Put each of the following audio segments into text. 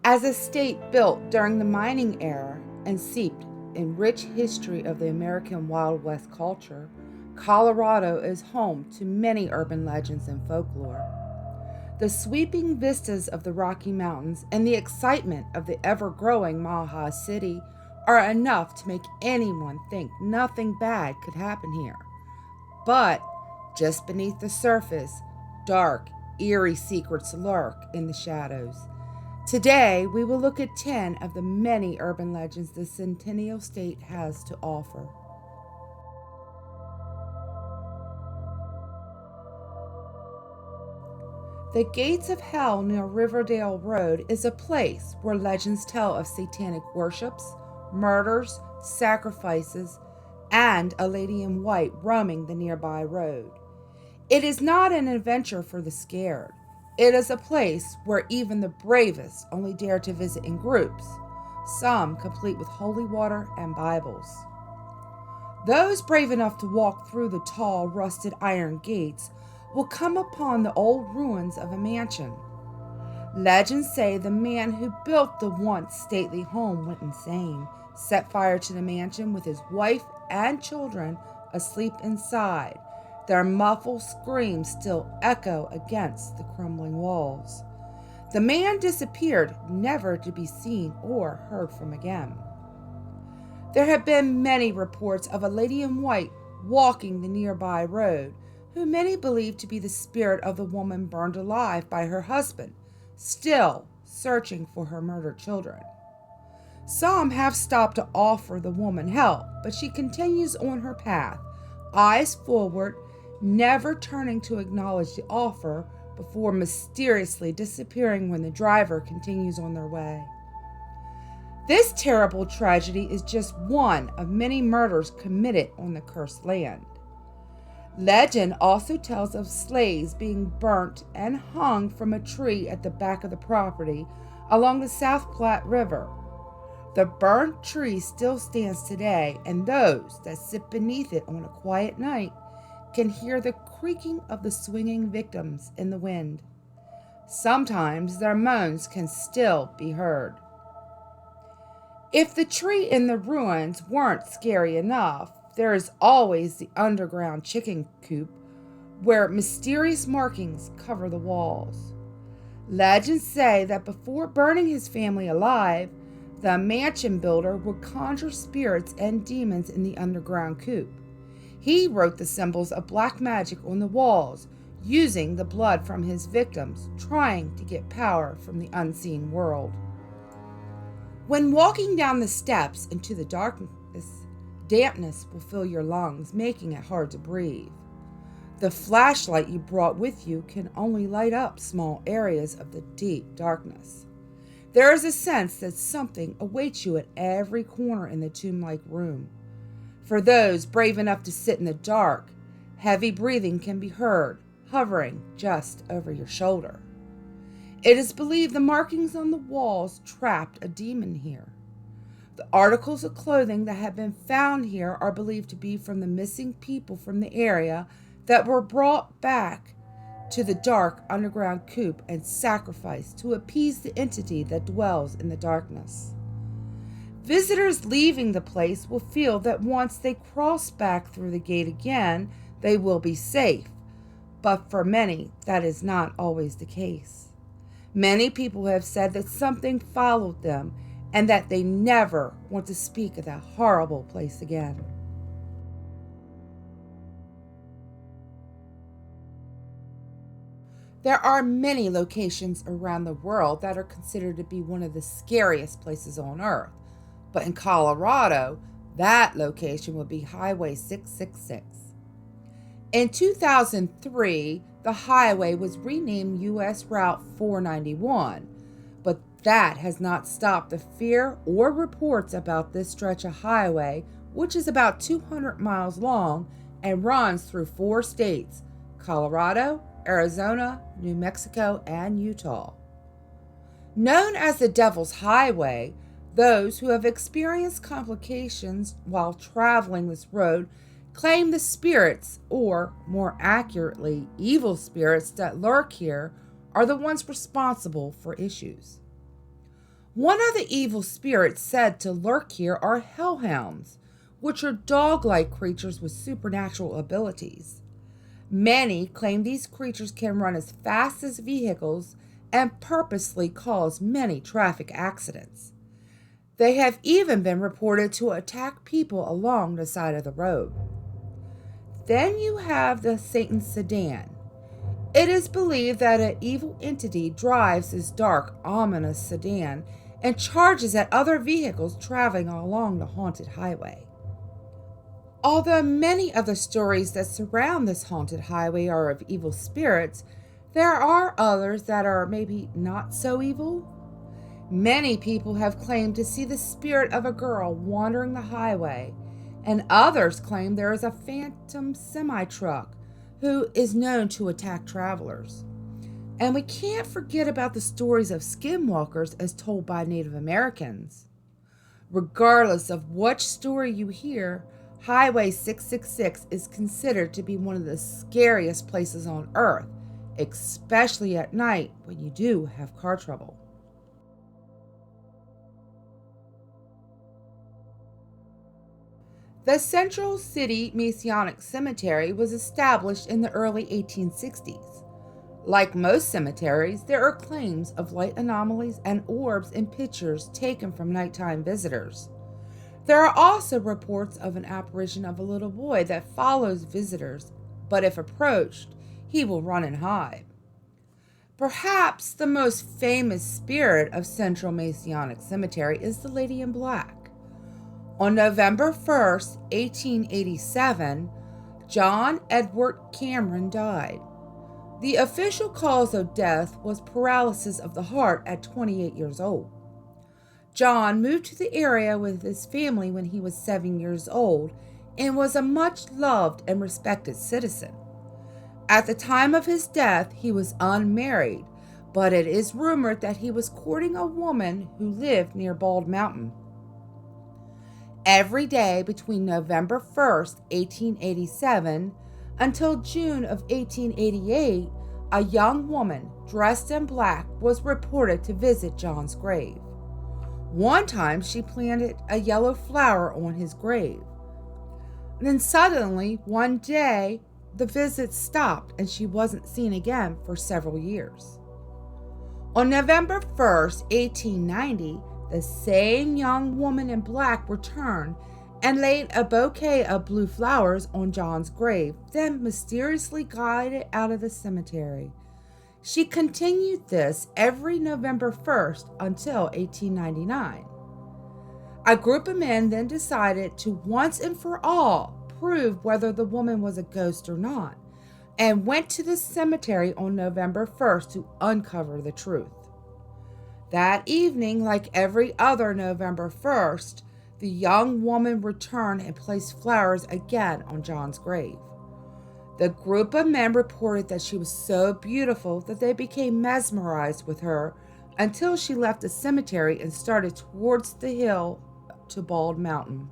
As a state built during the mining era and steeped in rich history of the American Wild West culture, Colorado is home to many urban legends and folklore. The sweeping vistas of the Rocky Mountains and the excitement of the ever growing Mile High City are enough to make anyone think nothing bad could happen here. But just beneath the surface, dark, eerie secrets lurk in the shadows. Today, we will look at 10 of the many urban legends the Centennial State has to offer. The Gates of Hell near Riverdale Road is a place where legends tell of satanic worships, murders, sacrifices, and a lady in white roaming the nearby road. It is not an adventure for the scared. It is a place where even the bravest only dare to visit in groups, some complete with holy water and Bibles. Those brave enough to walk through the tall, rusted iron gates will come upon the old ruins of a mansion. Legends say the man who built the once stately home went insane, set fire to the mansion with his wife and children asleep inside. Their muffled screams still echo against the crumbling walls. The man disappeared, never to be seen or heard from again. There have been many reports of a lady in white walking the nearby road, who many believe to be the spirit of the woman burned alive by her husband, still searching for her murdered children. Some have stopped to offer the woman help, but she continues on her path, eyes forward, never turning to acknowledge the offer before mysteriously disappearing when the driver continues on their way. This terrible tragedy is just one of many murders committed on the cursed land. Legend also tells of sleighs being burnt and hung from a tree at the back of the property along the South Platte River. The burnt tree still stands today, and those that sit beneath it on a quiet night can hear the creaking of the swinging victims in the wind. Sometimes their moans can still be heard. If the tree in the ruins weren't scary enough, there is always the underground chicken coop where mysterious markings cover the walls. Legends say that before burning his family alive, the mansion builder would conjure spirits and demons in the underground coop. He wrote the symbols of black magic on the walls, using the blood from his victims, trying to get power from the unseen world. When walking down the steps into the darkness, dampness will fill your lungs, making it hard to breathe. The flashlight you brought with you can only light up small areas of the deep darkness. There is a sense that something awaits you at every corner in the tomb-like room. For those brave enough to sit in the dark, heavy breathing can be heard, hovering just over your shoulder. It is believed the markings on the walls trapped a demon here. The articles of clothing that have been found here are believed to be from the missing people from the area that were brought back to the dark underground coop and sacrificed to appease the entity that dwells in the darkness. Visitors leaving the place will feel that once they cross back through the gate again, they will be safe. But for many, that is not always the case. Many people have said that something followed them and that they never want to speak of that horrible place again. There are many locations around the world that are considered to be one of the scariest places on earth. But in Colorado, that location would be Highway 666. In 2003, the highway was renamed U.S. Route 491, but that has not stopped the fear or reports about this stretch of highway, which is about 200 miles long and runs through 4 states: Colorado, Arizona, New Mexico, and Utah. Known as the Devil's Highway, those who have experienced complications while traveling this road claim the spirits, or more accurately, evil spirits that lurk here, are the ones responsible for issues. One of the evil spirits said to lurk here are hellhounds, which are dog-like creatures with supernatural abilities. Many claim these creatures can run as fast as vehicles and purposely cause many traffic accidents. They have even been reported to attack people along the side of the road. Then you have the Satan sedan. It is believed that an evil entity drives this dark, ominous sedan and charges at other vehicles traveling along the haunted highway. Although many of the stories that surround this haunted highway are of evil spirits, there are others that are maybe not so evil. Many people have claimed to see the spirit of a girl wandering the highway, and others claim there is a phantom semi-truck who is known to attack travelers. And we can't forget about the stories of skinwalkers as told by Native Americans. Regardless of which story you hear, Highway 666 is considered to be one of the scariest places on Earth, especially at night when you do have car trouble. The Central City Masonic Cemetery was established in the early 1860s. Like most cemeteries, there are claims of light anomalies and orbs in pictures taken from nighttime visitors. There are also reports of an apparition of a little boy that follows visitors, but if approached, he will run and hide. Perhaps the most famous spirit of Central Masonic Cemetery is the Lady in Black. On November 1st, 1887, John Edward Cameron died. The official cause of death was paralysis of the heart at 28 years old. John moved to the area with his family when he was 7 years old and was a much loved and respected citizen. At the time of his death, he was unmarried, but it is rumored that he was courting a woman who lived near Bald Mountain. Every day between November 1st, 1887, until June of 1888, a young woman dressed in black was reported to visit John's grave. One time she planted a yellow flower on his grave. Then suddenly, one day, the visit stopped and she wasn't seen again for several years. On November 1st, 1890, the same young woman in black returned and laid a bouquet of blue flowers on John's grave, then mysteriously glided out of the cemetery. She continued this every November 1st until 1899. A group of men then decided to once and for all prove whether the woman was a ghost or not, and went to the cemetery on November 1st to uncover the truth. That evening, like every other November 1st, the young woman returned and placed flowers again on John's grave. The group of men reported that she was so beautiful that they became mesmerized with her until she left the cemetery and started towards the hill to Bald Mountain.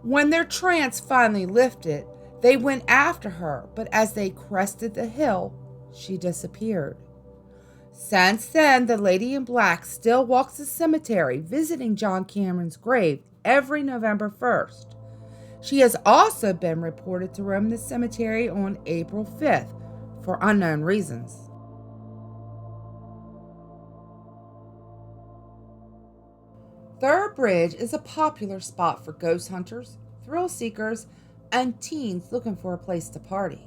When their trance finally lifted, they went after her, but as they crested the hill, she disappeared. Since then, the Lady in Black still walks the cemetery, visiting John Cameron's grave every November 1st. She has also been reported to roam the cemetery on April 5th for unknown reasons. Third Bridge is a popular spot for ghost hunters, thrill seekers, and teens looking for a place to party.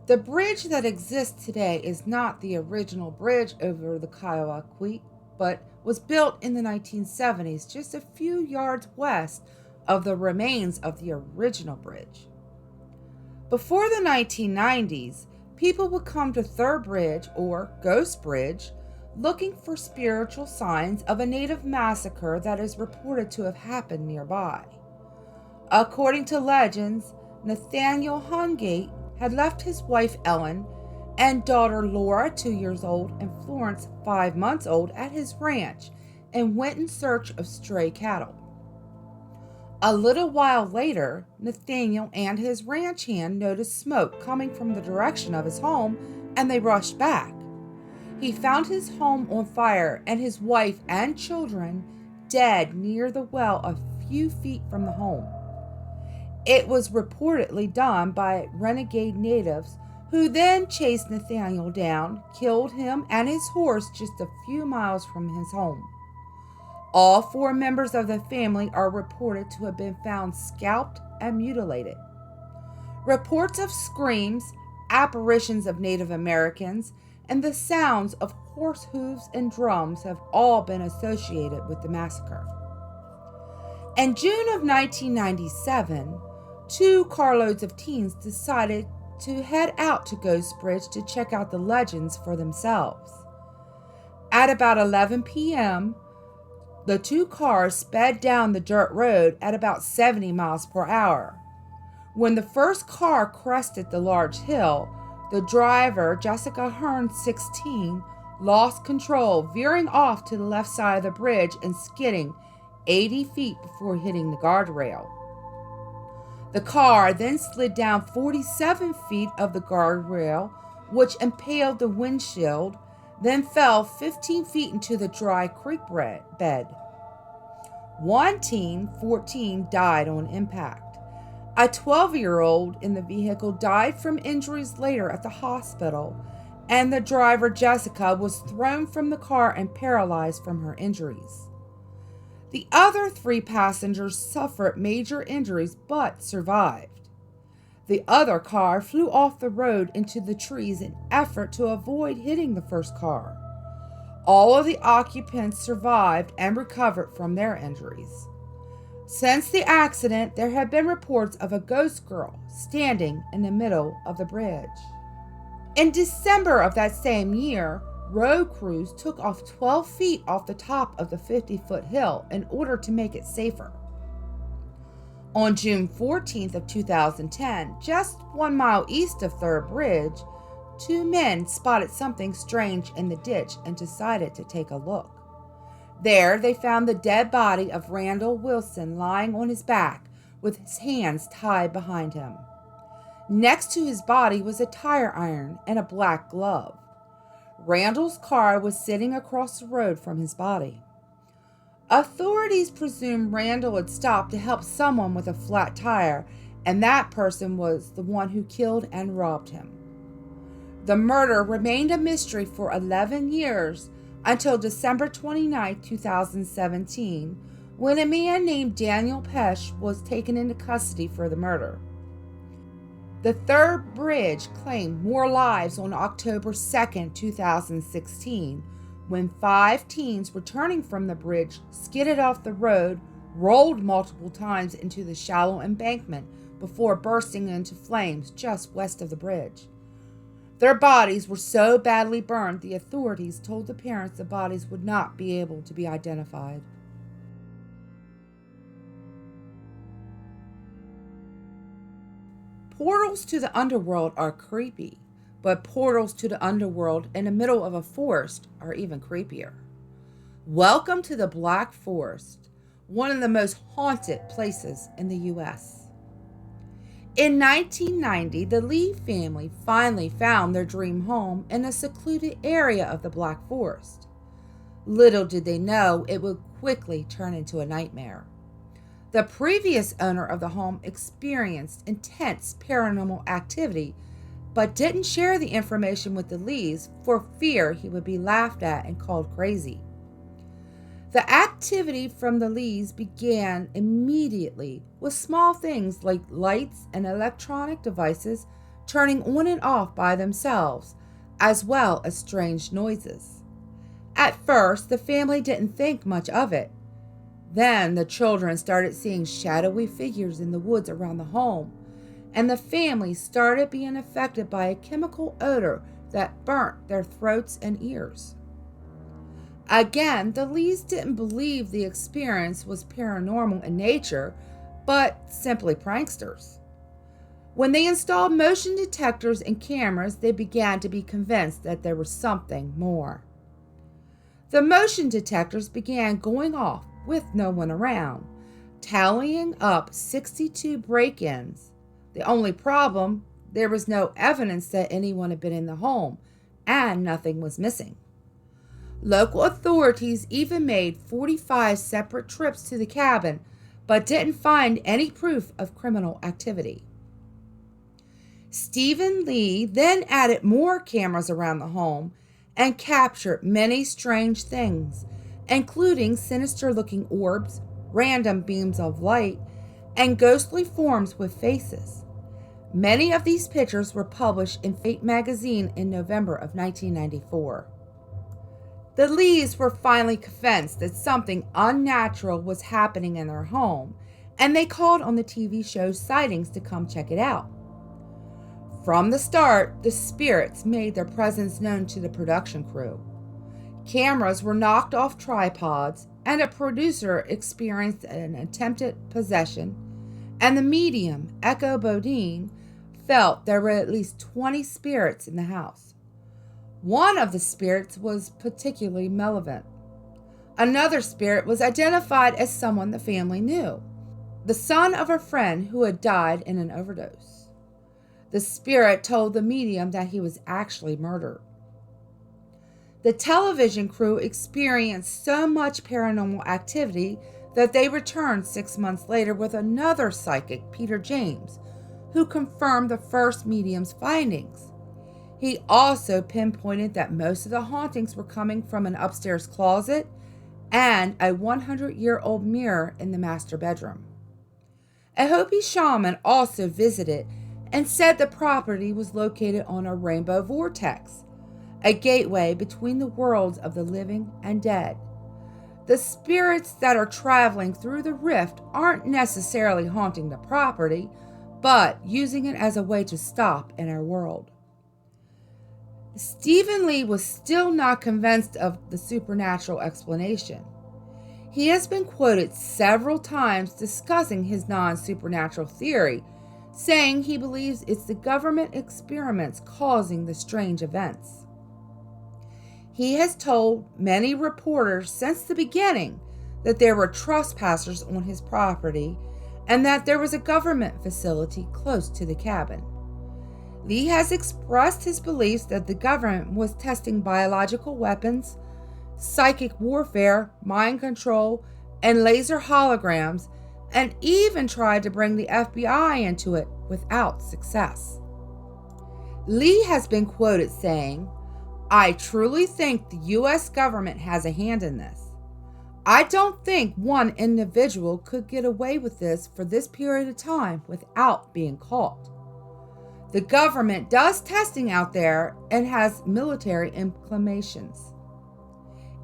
The bridge that exists today is not the original bridge over the Kiowa Creek, but was built in the 1970s just a few yards west of the remains of the original bridge. Before the 1990s, people would come to Third Bridge or Ghost Bridge looking for spiritual signs of a native massacre that is reported to have happened nearby. According to legends, Nathaniel Hungate had left his wife Ellen and daughter Laura, 2 years old, and Florence, 5 months old, at his ranch and went in search of stray cattle. A little while later, Nathaniel and his ranch hand noticed smoke coming from the direction of his home, and they rushed back. He found his home on fire and his wife and children dead near the well a few feet from the home. It was reportedly done by renegade natives who then chased Nathaniel down, killed him and his horse just a few miles from his home. All 4 members of the family are reported to have been found scalped and mutilated. Reports of screams, apparitions of Native Americans, and the sounds of horse hooves and drums have all been associated with the massacre. In June of 1997, 2 carloads of teens decided to head out to Ghost Bridge to check out the legends for themselves. At about 11 p.m., the 2 cars sped down the dirt road at about 70 miles per hour. When the first car crested the large hill, the driver, Jessica Hearn, 16, lost control, veering off to the left side of the bridge and skidding 80 feet before hitting the guardrail. The car then slid down 47 feet of the guardrail, which impaled the windshield, then fell 15 feet into the dry creek bed. 1 teen, 14, died on impact. A 12-year-old in the vehicle died from injuries later at the hospital, and the driver, Jessica, was thrown from the car and paralyzed from her injuries. The other 3 passengers suffered major injuries but survived. The other car flew off the road into the trees in effort to avoid hitting the first car. All of the occupants survived and recovered from their injuries. Since the accident, there have been reports of a ghost girl standing in the middle of the bridge. In December of that same year, road crews took off 12 feet off the top of the 50-foot hill in order to make it safer. On June 14th of 2010, just 1 mile east of Third Bridge, 2 men spotted something strange in the ditch and decided to take a look. There, they found the dead body of Randall Wilson lying on his back with his hands tied behind him. Next to his body was a tire iron and a black glove. Randall's car was sitting across the road from his body. Authorities presume Randall had stopped to help someone with a flat tire, and that person was the one who killed and robbed him. The murder remained a mystery for 11 years until December 29, 2017, when a man named Daniel Pesh was taken into custody for the murder. The Third Bridge claimed more lives on October 2, 2016, when 5 teens returning from the bridge skidded off the road, rolled multiple times into the shallow embankment before bursting into flames just west of the bridge. Their bodies were so badly burned, the authorities told the parents the bodies would not be able to be identified. Portals to the underworld are creepy, but portals to the underworld in the middle of a forest are even creepier. Welcome to the Black Forest, one of the most haunted places in the U.S. In 1990, the Lee family finally found their dream home in a secluded area of the Black Forest. Little did they know it would quickly turn into a nightmare. The previous owner of the home experienced intense paranormal activity, but didn't share the information with the Lees for fear he would be laughed at and called crazy. The activity from the Lees began immediately with small things like lights and electronic devices turning on and off by themselves, as well as strange noises. At first, the family didn't think much of it. Then the children started seeing shadowy figures in the woods around the home, and the family started being affected by a chemical odor that burnt their throats and ears. Again, the Lees didn't believe the experience was paranormal in nature, but simply pranksters. When they installed motion detectors and cameras, they began to be convinced that there was something more. The motion detectors began going off with no one around, tallying up 62 break-ins. The only problem, there was no evidence that anyone had been in the home, and nothing was missing. Local authorities even made 45 separate trips to the cabin, but didn't find any proof of criminal activity. Stephen Lee then added more cameras around the home and captured many strange things, including sinister-looking orbs, random beams of light, and ghostly forms with faces. Many of these pictures were published in Fate magazine in November of 1994. The Lees were finally convinced that something unnatural was happening in their home, and they called on the TV show Sightings to come check it out. From the start, the spirits made their presence known to the production crew. Cameras were knocked off tripods, and a producer experienced an attempted possession, and the medium, Echo Bodine, felt there were at least 20 spirits in the house. One of the spirits was particularly malevolent. Another spirit was identified as someone the family knew, the son of a friend who had died in an overdose. The spirit told the medium that he was actually murdered. The television crew experienced so much paranormal activity that they returned 6 months later with another psychic, Peter James, who confirmed the first medium's findings. He also pinpointed that most of the hauntings were coming from an upstairs closet and a 100-year-old mirror in the master bedroom. A Hopi shaman also visited and said the property was located on a rainbow vortex, a gateway between the worlds of the living and dead. The spirits that are traveling through the rift aren't necessarily haunting the property, but using it as a way to stop in our world. Stephen Lee was still not convinced of the supernatural explanation. He has been quoted several times discussing his non-supernatural theory, saying he believes it's the government experiments causing the strange events. He has told many reporters since the beginning that there were trespassers on his property and that there was a government facility close to the cabin. Lee has expressed his beliefs that the government was testing biological weapons, psychic warfare, mind control, and laser holograms, and even tried to bring the FBI into it without success. Lee has been quoted saying, "I truly think the U.S. government has a hand in this. I don't think one individual could get away with this for this period of time without being caught. The government does testing out there and has military implications."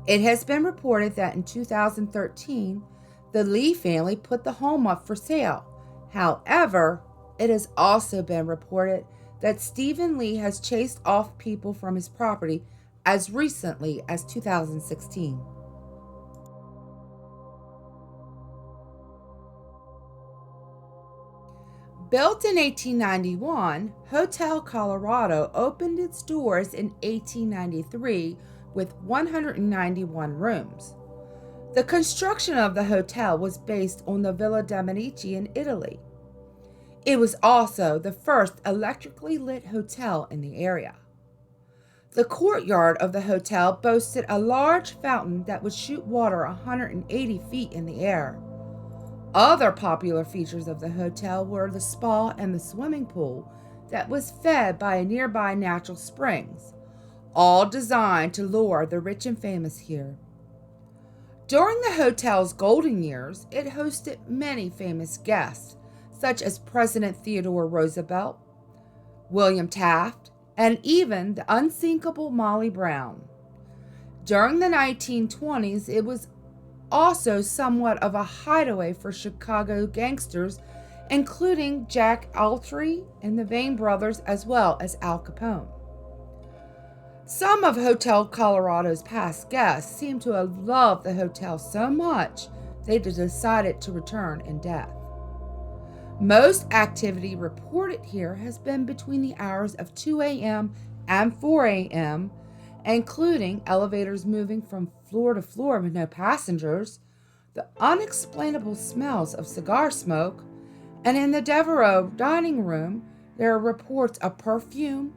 It has been reported that in 2013, the Lee family put the home up for sale. However, it has also been reported that Stephen Lee has chased off people from his property as recently as 2016. Built in 1891, Hotel Colorado opened its doors in 1893 with 191 rooms. The construction of the hotel was based on the Villa de' Medici in Italy. It was also the first electrically lit hotel in the area. The courtyard of the hotel boasted a large fountain that would shoot water 180 feet in the air. Other popular features of the hotel were the spa and the swimming pool that was fed by a nearby natural springs, all designed to lure the rich and famous here. During the hotel's golden years, it hosted many famous guests, such as President Theodore Roosevelt, William Taft, and even the unsinkable Molly Brown. During the 1920s, it was also somewhat of a hideaway for Chicago gangsters, including Jack Altry and the Vane brothers, as well as Al Capone. Some of Hotel Colorado's past guests seem to have loved the hotel so much they decided to return in death. Most activity reported here has been between the hours of 2 a.m. and 4 a.m., including elevators moving from floor to floor with no passengers, the unexplainable smells of cigar smoke, and in the Devereaux dining room, there are reports of perfume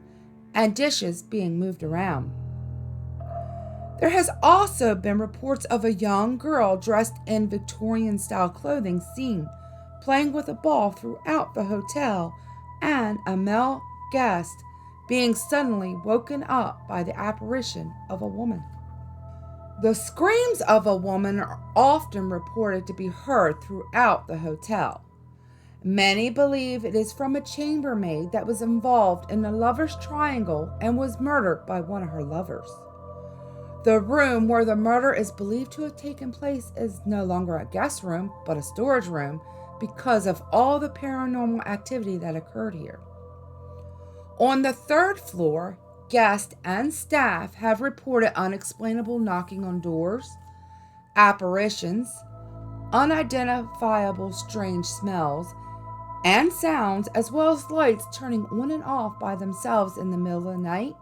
and dishes being moved around. There has also been reports of a young girl dressed in Victorian-style clothing seen playing with a ball throughout the hotel, and a male guest being suddenly woken up by the apparition of a woman. The screams of a woman are often reported to be heard throughout the hotel. Many believe it is from a chambermaid that was involved in a lover's triangle and was murdered by one of her lovers. The room where the murder is believed to have taken place is no longer a guest room, but a storage room because of all the paranormal activity that occurred here. On the third floor, guests and staff have reported unexplainable knocking on doors, apparitions, unidentifiable strange smells and sounds, as well as lights turning on and off by themselves in the middle of the night,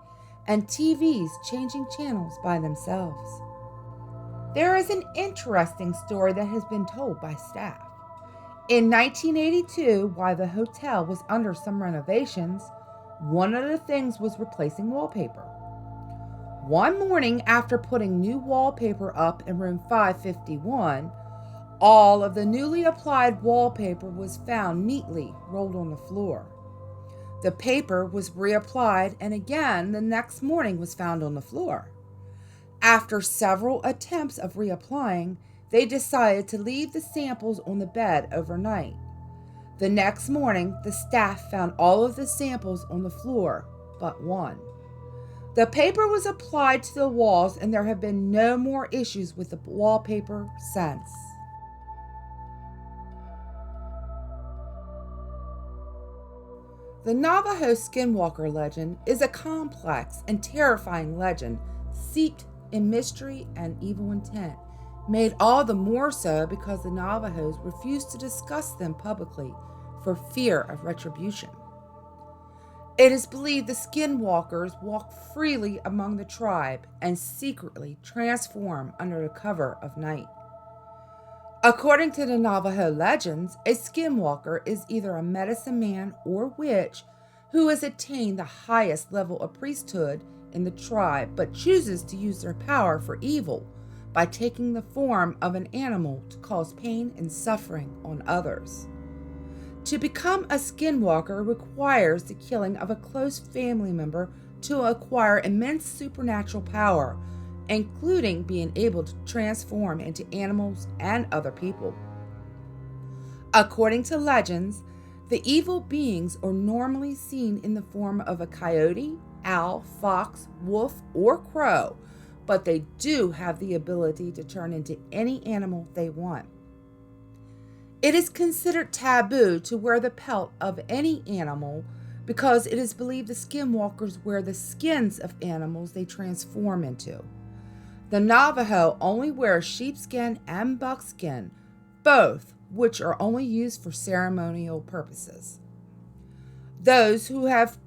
and TVs changing channels by themselves. There is an interesting story that has been told by staff. In 1982, while the hotel was under some renovations, one of the things was replacing wallpaper. One morning, after putting new wallpaper up in room 551, all of the newly applied wallpaper was found neatly rolled on the floor. The paper was reapplied, and again the next morning was found on the floor. After several attempts of reapplying, they decided to leave the samples on the bed overnight. The next morning, the staff found all of the samples on the floor but one. The paper was applied to the walls, and there have been no more issues with the wallpaper since. The Navajo Skinwalker legend is a complex and terrifying legend steeped in mystery and evil intent, made all the more so because the Navajos refused to discuss them publicly for fear of retribution. It is believed the Skinwalkers walk freely among the tribe and secretly transform under the cover of night. According to the Navajo legends, a skinwalker is either a medicine man or witch who has attained the highest level of priesthood in the tribe but chooses to use their power for evil by taking the form of an animal to cause pain and suffering on others. To become a skinwalker requires the killing of a close family member to acquire immense supernatural power, including being able to transform into animals and other people. According to legends, the evil beings are normally seen in the form of a coyote, owl, fox, wolf, or crow, but they do have the ability to turn into any animal they want. It is considered taboo to wear the pelt of any animal because it is believed the skinwalkers wear the skins of animals they transform into. The Navajo only wear sheepskin and buckskin, both which are only used for ceremonial purposes. Those who have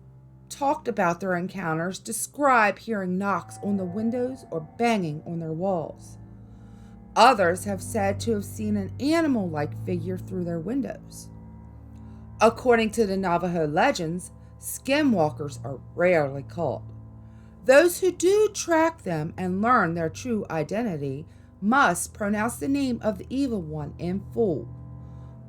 talked about their encounters describe hearing knocks on the windows or banging on their walls. Others have said to have seen an animal-like figure through their windows. According to the Navajo legends, skinwalkers are rarely caught. Those who do track them and learn their true identity must pronounce the name of the evil one in full.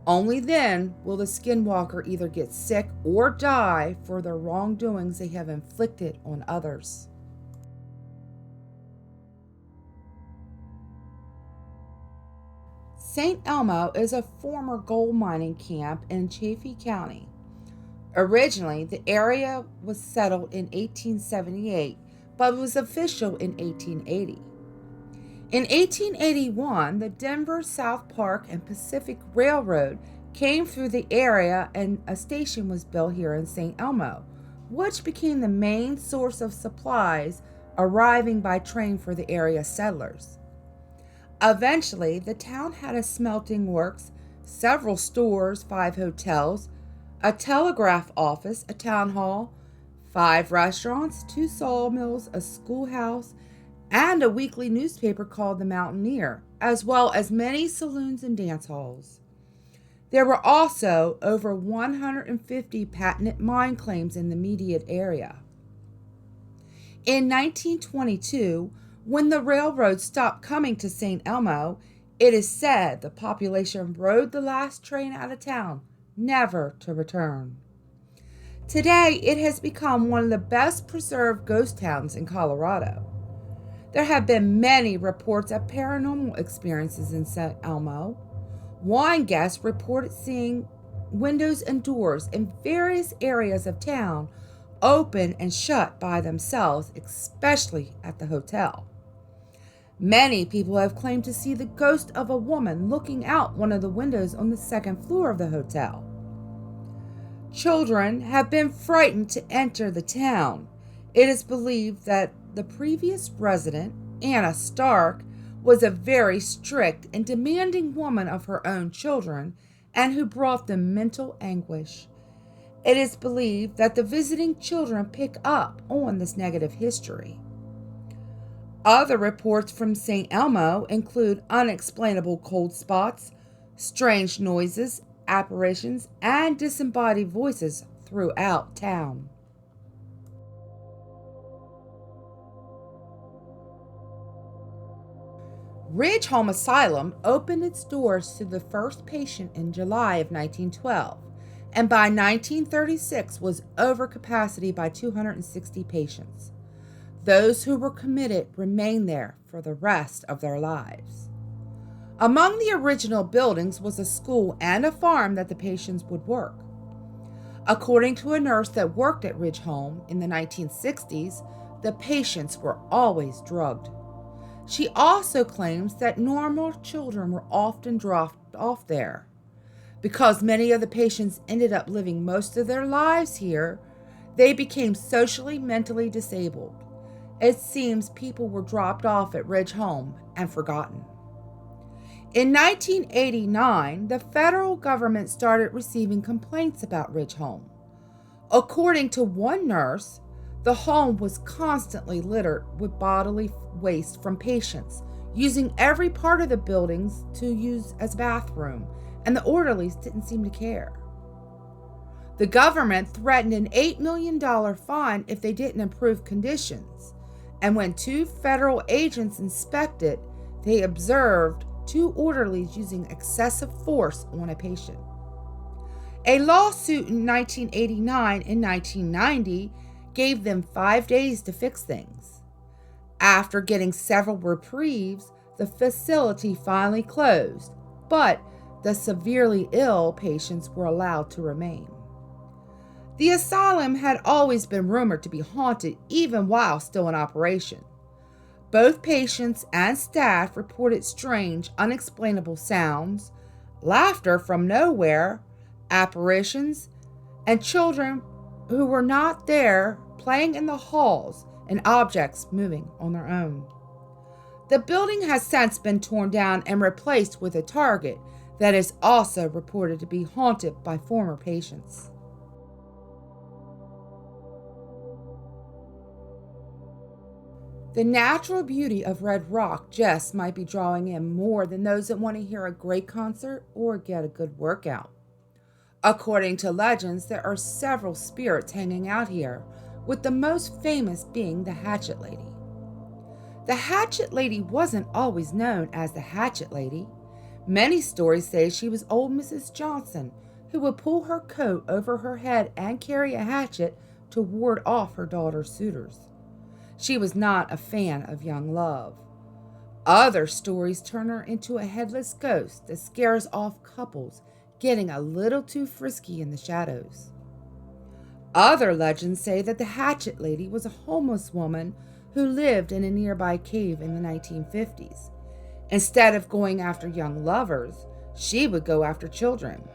Only then will the skinwalker either get sick or die for the wrongdoings they have inflicted on others. St. Elmo is a former gold mining camp in Chaffee County. Originally, the area was settled in 1878, but was official in 1880. In 1881, the Denver, South Park, and Pacific Railroad came through the area, and a station was built here in St. Elmo, which became the main source of supplies arriving by train for the area settlers. Eventually, the town had a smelting works, several stores, 5 hotels, a telegraph office, a town hall, 5 restaurants, 2 sawmills, a schoolhouse, and a weekly newspaper called The Mountaineer, as well as many saloons and dance halls. There were also over 150 patented mine claims in the immediate area. In 1922, When the railroad stopped coming to St. Elmo, it is said the population rode the last train out of town, never to return. Today, it has become one of the best preserved ghost towns in Colorado. There have been many reports of paranormal experiences in St. Elmo. One guest reported seeing windows and doors in various areas of town open and shut by themselves, especially at the hotel. Many people have claimed to see the ghost of a woman looking out one of the windows on the second floor of the hotel. Children have been frightened to enter the town. It is believed that the previous resident, Anna Stark, was a very strict and demanding woman of her own children and who brought them mental anguish. It is believed that the visiting children pick up on this negative history. Other reports from St. Elmo include unexplainable cold spots, strange noises, apparitions, and disembodied voices throughout town. Ridge Home Asylum opened its doors to the first patient in July of 1912, and by 1936 was over capacity by 260 patients. Those who were committed remained there for the rest of their lives. Among the original buildings was a school and a farm that the patients would work. According to a nurse that worked at Ridge Home in the 1960s, the patients were always drugged. She also claims that normal children were often dropped off there. Because many of the patients ended up living most of their lives here, they became socially mentally disabled. It seems people were dropped off at Ridge Home and forgotten. In 1989, the federal government started receiving complaints about Ridge Home. According to one nurse, the home was constantly littered with bodily waste from patients, using every part of the buildings to use as bathroom, and the orderlies didn't seem to care. The government threatened an $8 million fine if they didn't improve conditions, and when two federal agents inspected, they observed two orderlies using excessive force on a patient. A lawsuit in 1989 and 1990 gave them 5 days to fix things. After getting several reprieves, the facility finally closed, but the severely ill patients were allowed to remain. The asylum had always been rumored to be haunted even while still in operation. Both patients and staff reported strange, unexplainable sounds, laughter from nowhere, apparitions, and children who were not there playing in the halls and objects moving on their own. The building has since been torn down and replaced with a Target that is also reported to be haunted by former patients. The natural beauty of Red Rock just might be drawing in more than those that want to hear a great concert or get a good workout. According to legends, there are several spirits hanging out here, with the most famous being the Hatchet Lady. The Hatchet Lady wasn't always known as the Hatchet Lady. Many stories say she was old Mrs. Johnson, who would pull her coat over her head and carry a hatchet to ward off her daughter's suitors. She was not a fan of young love. Other stories turn her into a headless ghost that scares off couples getting a little too frisky in the shadows. Other legends say that the Hatchet Lady was a homeless woman who lived in a nearby cave in the 1950s. Instead of going after young lovers, she would go after children.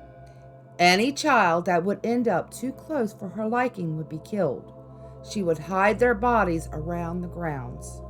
Any child that would end up too close for her liking would be killed. She would hide their bodies around the grounds.